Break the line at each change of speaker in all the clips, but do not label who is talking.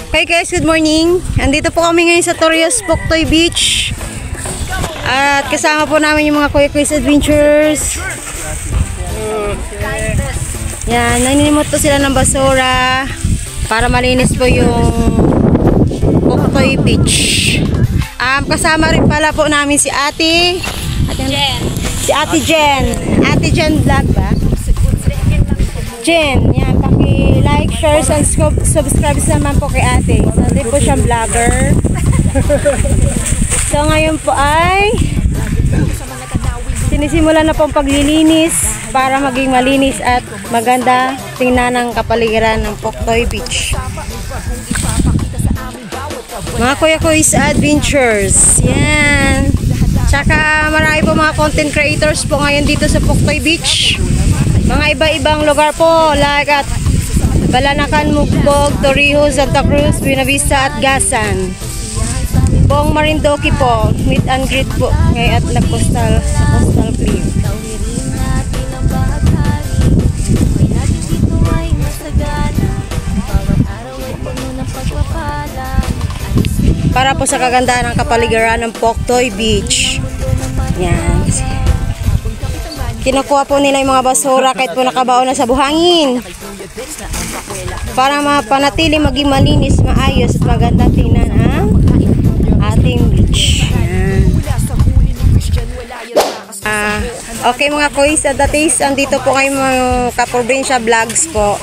Okay guys, good morning. Andito po kami ngayon sa Torrijos Poktoy Beach. At kasama po namin yung mga Kuya Kuya's Adventures. Yan, naninimot po sila ng basura para malinis po yung Poktoy Beach. Kasama rin pala po namin si Ate Jen. Si Ate Jen. Ate Jen vlog ba? Jen, yan. Paki-like, share, and subscribe naman po kay Ate. So, hindi po siyang vlogger. So, ngayon po ay sinisimulan na pong paglilinis para maging malinis at maganda tingnan ng kapaligiran ng Poktoy Beach. Mga Kuya Kuya's Adventures. Yan. Tsaka marami po mga content creators po ngayon dito sa Poktoy Beach. Mga iba-ibang lugar po like at Balanacan, Mugbog, Torrijos, Santa Cruz, Buena Vista at Gasan. Buong Marindoque po, meet and greet po ngayon at nag-postal sa Coastal Cliff. Para po sa kagandahan ng kapaligiran ng Poktoy Beach. Yan. Kinukuha po nila yung mga basura kahit po nakabaon na sa buhangin. Para mapanatili maging malinis, maayos at magandang tingnan ang ating beach. Okay mga kuys, at datis, andito po kayo mga kaprobinsya vlogs po.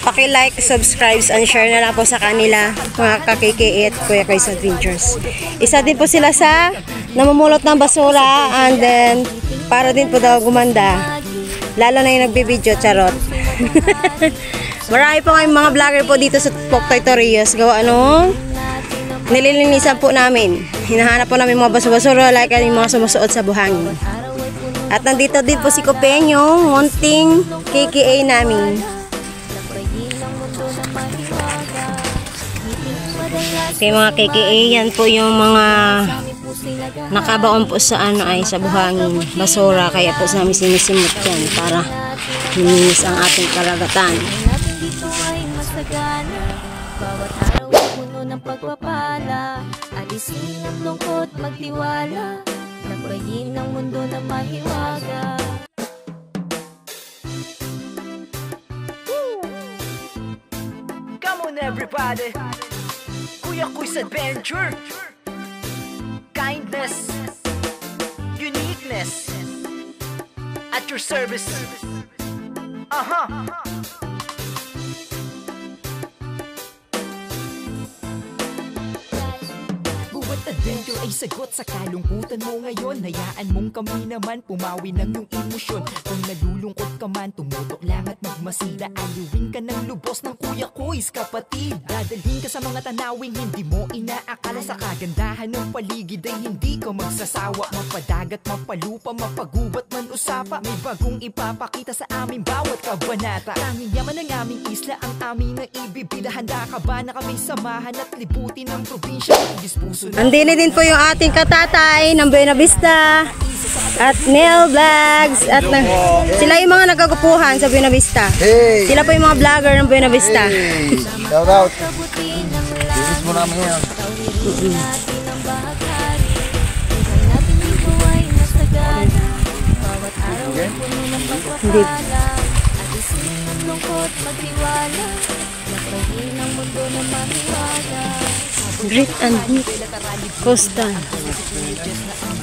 Paki-like, subscribe, and share na lang po sa kanila, mga ka-KK at Kuya Kuya's Adventures. Isa din po sila sa namumulot ng basura, and then para din po daw gumanda. Lalo na yung nagbibideo, charot. Marami po kayong mga vlogger po dito sa Poktoy Torrijos. Gawa nililinisan po namin. Hinahanap po namin mga basura-basura like yung mga sumusuot sa buhangin. At nandito din po si Kupeng, yung munting KKA namin. Okay mga KKA, yan po yung mga nakabaon po sa sa buhangin, basura, kaya po sa namin sinisimot yan para mininis ang ating karagatan.
Bawat araw ay puno ng pagpapala, alisin ang lungkot, magtiwala, labayin ang mundo na mahiwaga.
Come on everybody, Kuya Kuya's Adventure. Kindness, uniqueness, at your service.
Buwat adventure ay sagot sa kalungkutan mo ngayon. Hayaan mong kami naman pumawi ng iyong emosyon. Kung nalulungkot ka man, tumutok lang at magmasida. Aliwin ka ng lubos ng Kuya Kuya's kapatid. Dadalhin ka sa mga tanawing hindi mo inaakala. Sa kagandahan ng paligid ay hindi ka magsasawa. Mapadagat, mapalupa, mapagubat man usapa. May bagong ipapakita sa aming bawat kabanata. Tanging yaman ng aming isla ang aming naibibida. Handa ka ba na kami samahan at libutin ang probinsya?
Andini din po yung ating katatay ng Buena Vista at Neil Vlogs at sila yung mga nagagupuhan sa Buena Vista.
Hey.
Sila po yung mga vlogger ng Buena Vista.
Hey. Shout out. Bisis mo namin yan.
Hindi. Great and neat. Coastal.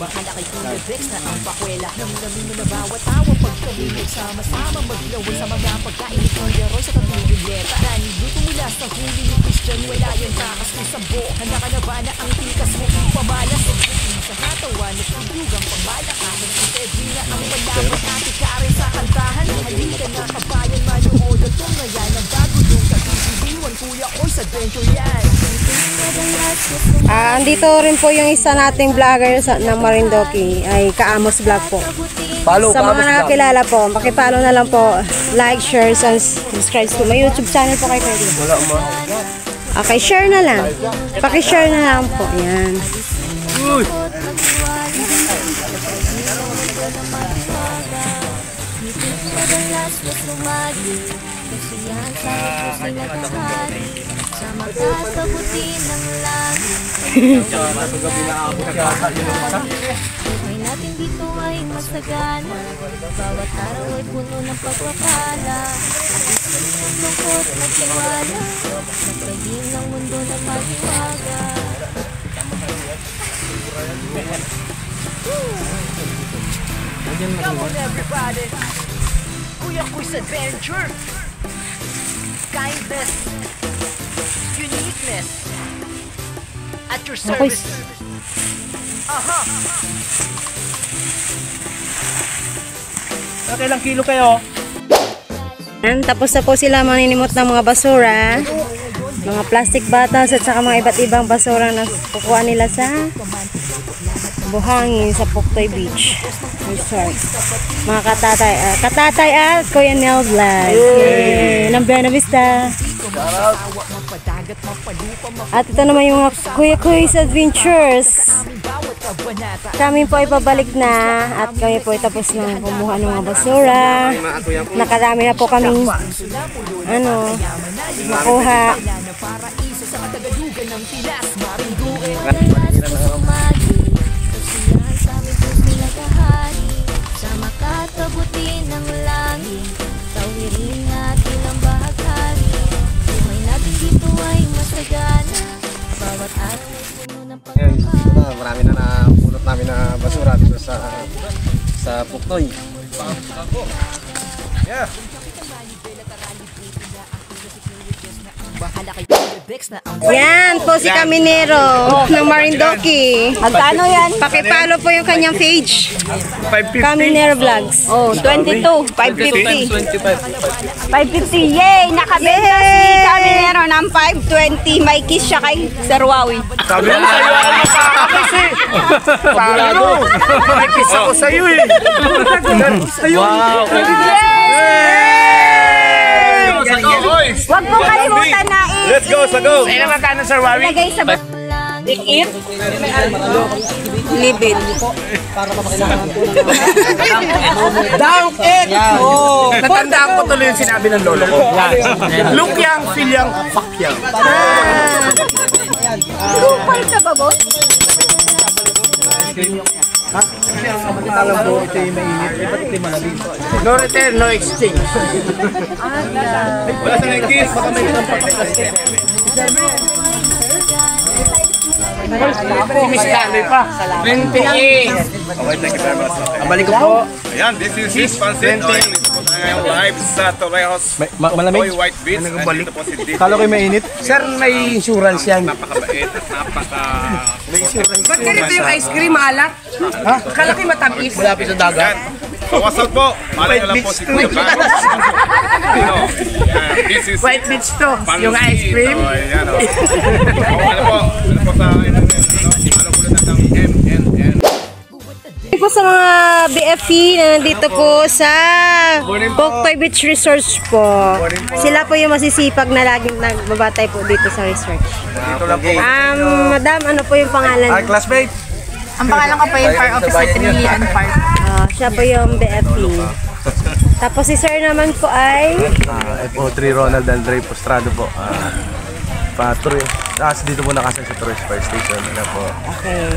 Bahala kay Kuya Dex na ang pakwela. Namin mo na bawat tawa pag kami nagsama-sama. Maglaway sa mga pagkain ni Kuya Roy sa tatlong bileta. Rani, luto mula sa huli ni Christian. Wala yung takas mo sa bo. Handa ka na ba na ang tikas mo pamalas? Sa hatawan at tudugang pagmalakasan. Si Teddy na ang malapot natin Karen sa kantahan. Halika na kabayan, manood at tungayan. Ang bago yung kagisidiwan Kuya Kuya's Adventure yan.
Andito rin po yung isa nating vlogger ng Marindoque, ay Kaamos Vlog po.
Follow
sa mga nakakilala po, pakipollow na lang po, like, share, and subscribe po. May YouTube channel po kayo pwede.
Wala mo.
Okay, share na lang. Paki-share na lang po. Yan.
Uy.
Madalas mas lumagi, kasiyahan sa puso na tanghali. Sa makakabuti ng langit. Buhay natin dito ay masagana, bawat araw ay puno ng pagpapala. Alisin ang lungkot, magtiwala, nagpahing ng mundo na mahiwaga.
Come on everybody, Kuya Kui's Adventure. Kindness, uniqueness, at your service.
Ilang kilo kayo?
Yan, tapos na po sila maninimot ng mga basura, mga plastic bottles at saka mga iba't ibang basura na kukuha nila sa buhangin sa Puktoy Beach Resort. Mga katatay at Kuya Nel Vlog. Yay! Ng Buena Vista. At ito naman yung mga Kuya Kui's Adventures. Kami po ay pabalik na at kami po ay tapos na kumuha ng mga basura. Nakarami na po kaming makuha.
Sa makakabuti ng langit, tawirin natin ang bahaghari. Buhay natin dito ay masagana, bawat araw ay puno ng pagpapala.
Marami na napulot namin na basura dito sa Puktoy. Yeah.
Yan po si Caminero ng Marindoki. Magkano yan? Pakipalo po yung kanyang page.
550.
Caminero Vlogs.
Oh, 22, 550. 550, yay! Nakabenta si Caminero ng 520. May kiss siya kay Sir Wawi.
Sabi mo sa'yo, ano sa kasi? Pagulado. May kiss ako sa'yo eh. Wow.
Huwag mo kalimutan na
Let's go, sa go. Sa'yo naman ka na, Sir Wawi.
ilagay sa dikit. Libin.
Dunk it! Oh. Natandaan ko tuloy yung sinabi ng lolo ko. Look yang, feel yang, fuck yang.
Lupal ka ba, boss?
No return, no exchange. Wala sa nag-kiss. Baka may isang Miss Carly pa. 28. Okay, thank you very much. Ang balik ko po.
Ayan, this is his Pansit Oil. Ito po tayo live sa Torrejos.
Malamig?
Toy White Beach. Nandito po si Dick.
Kala ko mainit. Sir, may insurance yan.
Napakabait at napaka...
Ba't ganito yung ice cream, maalat? Ha? Akala ko yung matamis.
Malapit sa dagat.
Kawasag po. Malay alam po si Kuya Bagos. This is
White Beach to,
Pansit.
yung ice cream.
Oh, ayan o. Ano po sa... Ano po lang ng MNN.
Ito po sa mga BFP na nandito po sa Puktoy Beach Resort po. Sila po yung masisipag na laging nagbabatay po dito sa resort.
Dito lang po.
Madam, ano po yung pangalan?
Classmate.
Ang pangalan ko pa yung Fire Officer Trinilian Park.
Siya po yung BFP. Tapos si sir naman po ay
Po3 Ronald Andre Postrado po. Dito po nakasal sa Torres Fire Station. Ano po?
okay.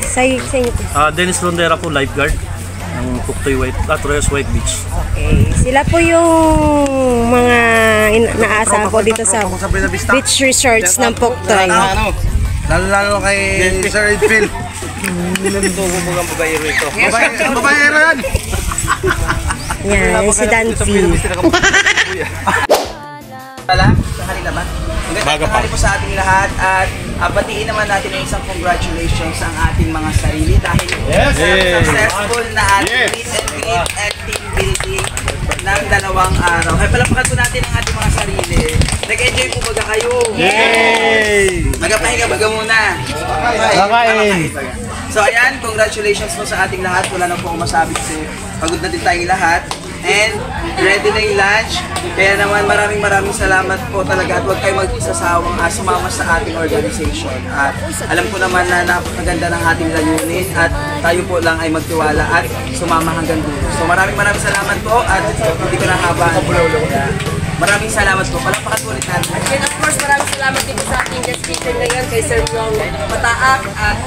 Sa inyo po.
Dennis Rondera po, lifeguard ng Puktoy Torrejos White Beach.
Okay. Sila po yung mga naasahan po dito sa beach resorts ng Puktoy.
Lalo kay Sir Edfield.
Nilandugo mo ang babayero ito.
Babayero yan!
Yan, si Dancy.
Sa kanila ba? Magandang tanghali po sa ating lahat at batiin naman natin ang isang congratulations ang ating mga sarili dahil sa successful na ating meet and greet and team building ng 2 araw. Kaya palapakan po natin ang ating mga sarili. Nag-enjoy po baga kayo? Yay! Magapahinga baga muna.
Kakain.
So ayan, congratulations po sa ating lahat. Wala na po akong masabi kasi pagod na din tayong lahat. And ready na yung lunch. Kaya naman maraming salamat po talaga at huwag kayo magsasawang sumama sa ating organization. At alam ko naman na napakaganda ng ating layunin at tayo po lang ay magtiwala at sumama hanggang dulo. So maraming salamat po at hindi ko na habaan. Maraming salamat po. Palakpakan po ulit natin.
And of course, maraming salamat din po sa ating guest speaker ngayon kay Sir Myong Mataak at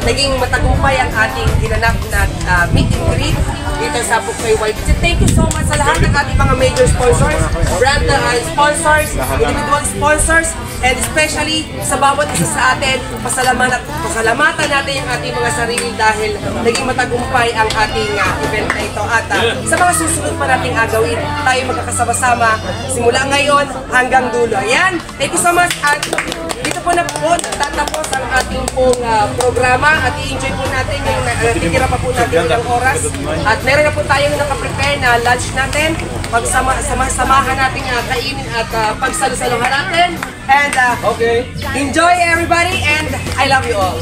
naging matagumpay ang ating ginanap na meet and greet dito sa Puktoy White. Thank you so much sa lahat ng ating mga major sponsors, brand sponsors, individual sponsors, and especially sa bawat isa sa atin, pasalamatan natin yung ating mga sarili dahil naging matagumpay ang ating event na ito. At sa mga susunod pa nating agawin, tayo magkakasama-sama simula ngayon hanggang dulo. Ayan, thank you so much. At dito po na po tatapos ang ating pong programa at i-enjoy po natin yung titira pa po natin ilang oras. At meron na po tayong nakaprepare na lunch natin. Samahan natin kainin at pagsalusaluhan natin. And enjoy everybody and I love you all.